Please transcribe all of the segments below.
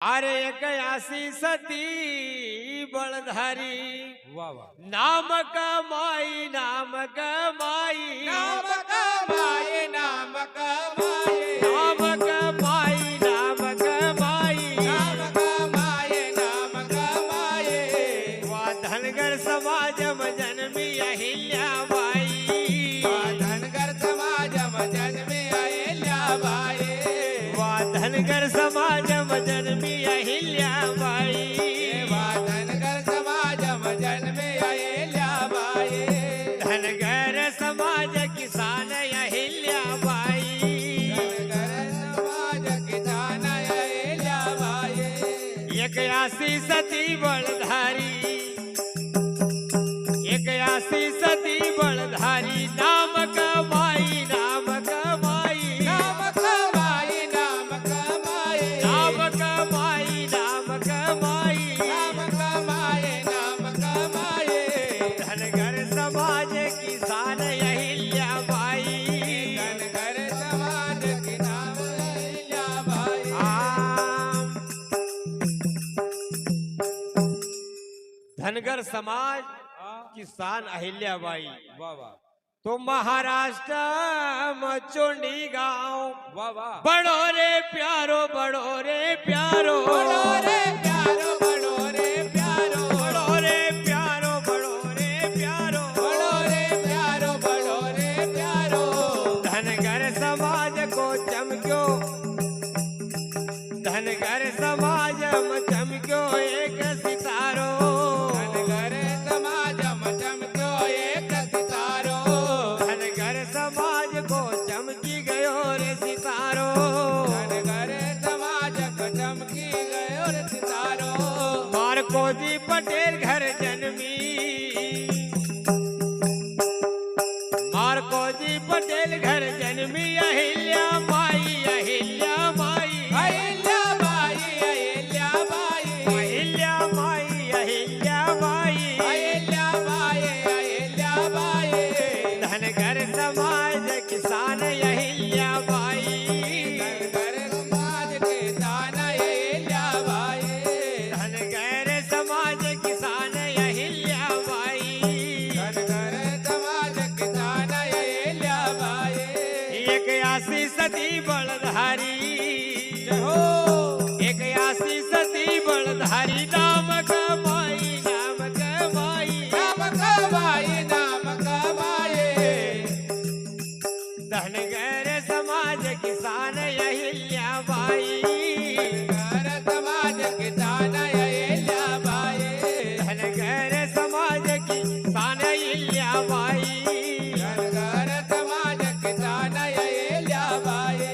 अरे एक ऐसी सती बलधारी वाह वाह नाम कमाई नाम कमाई नाम कमाए नाम कमाए नाम कमाई नाम कमाई नाम कमाए नाम कमाए वा धनगर समाज जन्मी अहिल्याबाई धनगर समाज जन्मे अहिल्याबाई वा धनगर समाज जन्मी अहिल्याबाई धनगर समाज जन्मे अहिल्याबाई धनगर समाज किसान अहिल्याबाई धनगर समाज किसान अहिल्याबाई एक ऐसी सती बलधारी एक ऐसी सती बलधारी नाम कमाई नाम कमाई नाम कमाए नाम कमाए नाम कमाई नाम कमाई नाम कमाए नाम कमाए धनगर समाज किसान अहिल्याबाई धनगर समाज की नाम अहिल्याबाई आम। धनगर समाज किसान अहिल्याबाई वाह वाह तो महाराष्ट्र मचोंडी गांव वाह वाह बड़ो रे प्यारो बड़ो रे प्यारो बड़ो रे प्यारो बड़ो रे प्यारो बड़ो रे प्यारो बड़ो रे प्यारो बड़ो रे प्यारो बड़ो रे प्यारो धनगर समाज को चमक्यो धनगर समाज में चमक्यो एक सितारो धनगर समाज चमक्यो एक सितारो धनगर समाज को चमकी गयो रे सितारो धनगर समाज चमकी गयो रे सितारो मारकोजी पटेल घर जन्मी मारकोजी पटेल घर जन्मी अहिल्याबाई अहिल्याबाई अहिल्याबाई अहिल्याबाई अहिल्याबाई अहिल्याबाई अहिल्याबाई अहिल्याबाई धनगर समाज किसान अहिल्याबाई धनगर समाज के दान अहिल्याबाई धनगर समाज किसान अहिल्याबाई धनगर समाज के दान अहिल्याबाई एक ऐसी सती बलधारी जय हो एक ऐसी सती बलधारी नाम कमाई नाम कमाई नाम कमाए नाम कमाए धनगर समाज किसान अहिल्याबाई धनगर समाज के दान अहिल्याबाई धनगर समाज किसान अहिल्याबाई धनगर समाज के दान अहिल्याबाई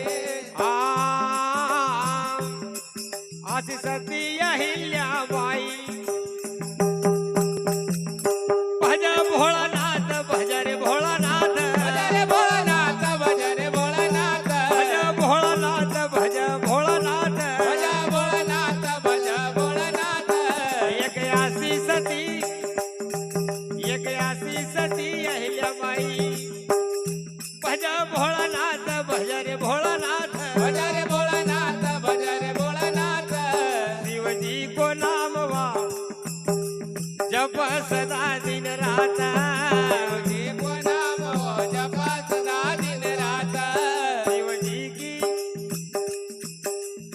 आशी सती अहिल्याबाई भज भोळानाथ भज रे भोळानाथ भजरे भोळानाथ भजरे भोळानाथ भज भोळानाथ भज भोळानाथ भज भोळानाथ भज भोळानाथ एक ऐसी सती अहिल्याबाई भज भोळानाथ भज रे भोळानाथ भजरे भोळानाथ भजरे भोळानाथ शिवजी को नाम वा जप सदा दिन रात जी को नाम हो जप सदा दिन रात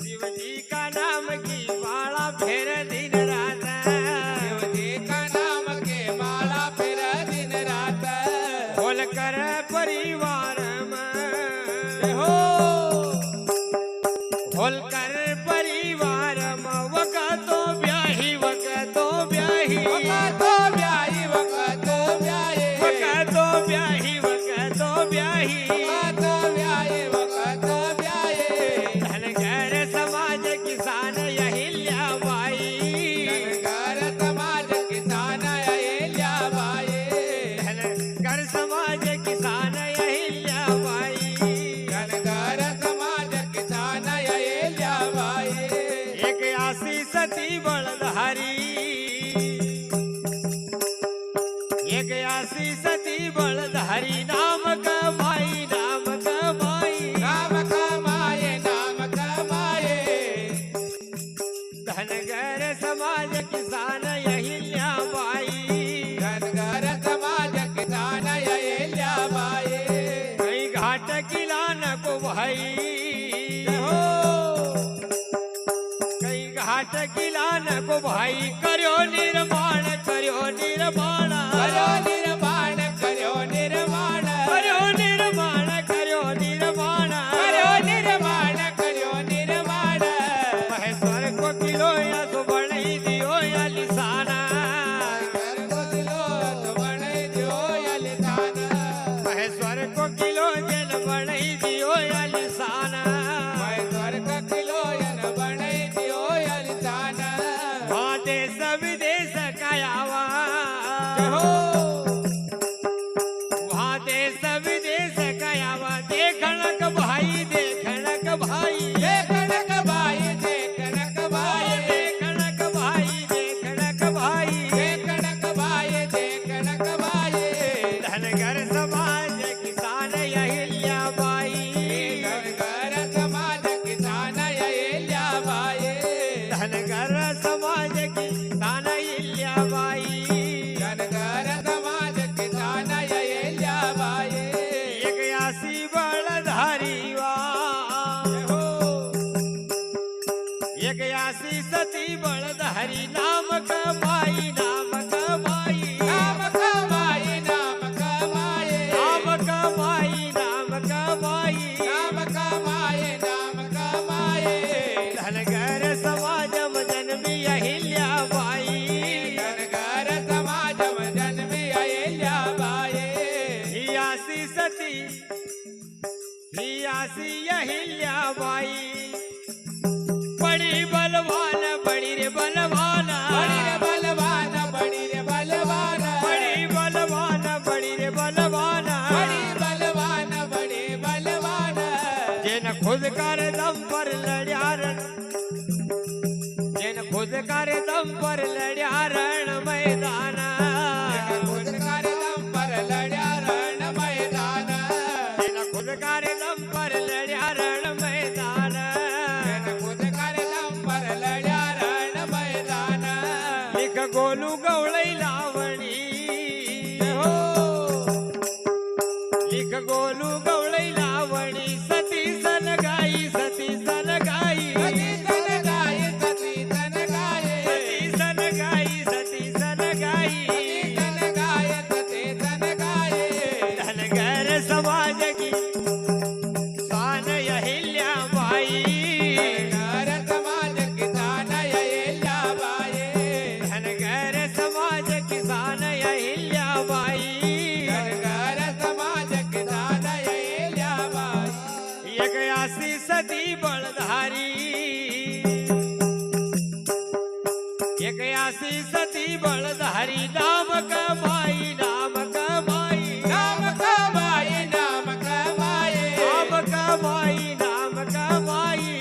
शिवजी का नाम की माला फेर दिन रात शिवजी का नाम के माला फिर दिन रात खोल कर परिवार में जय हो खोल कर परिवार में वकतो ब्याही वकतो ब्याही वकतो ब्याही वकतो ब्याही वकतो ब्याही वकतो ब्याही वकतो ब्याही वकतो ब्याही धनगर समाज किसान अहिल्याबाई धनगर समाज किसान अहिल्याबाई धनगर समाज किसान अहिल्याबाई धनगर समाज किसान अहिल्याबाई एक ऐसी सती बलधारी एक ऐसी सती बलधारी नाम कमाई नाम कमाई नाम कमाए नाम कमाए धनगर समाज किसान अहिल्याबाई धनगर समाज किसान अहिल्याबाई कई घाट किला नको भाई हो कई घाट किला नको भाई कर्यो निर्माण कर्यो निर्माण करो निर्माण करो निर्माण कर्यो निर्माण कर्यो निर्माण करो निर्माण करो निर्माण महेश्वर को किलो या तो बड़ी दियो या लिसाना महेश्वर को किलो जन बड़ी दियो या लिसाना वहाँ देश विदेश का आवा वहाँ देश विदेश का आवा देखण का भाई देखण का भाई देखण का भाई धनगर समाज किसान अहिल्याबाई धनगर समाज किसान अहिल्याबाई एक यासी बळधारी वा एक यासी सती बळधारी नाम कमाई नाम कमाई नाम कमाई धनगर समाज जन्मी अहिल्याबाई हियासी सती हियासी अहिल्याबाई बड़ी बलवान बड़ी रे बलवान बड़ी बलवान बड़ी रे बलवान जिन खुद कर दम पर लड़्या रण जिन खुद कर दम पर लड़्या रण मैदान जिन खुद कर दम पर लड़्या रण मैदान लिख गोलू गवळई लावणी लिख गोलू गवळई लावणी सती सनगाई सती सनगाई धनगर समाज की शान अहिल्याबाई धनगर समाज किसान अहिल्याबाई एक यासी सती बळधारी एक यासी सती बळधारी नाम कमाई नाम कमाई नाम कमाई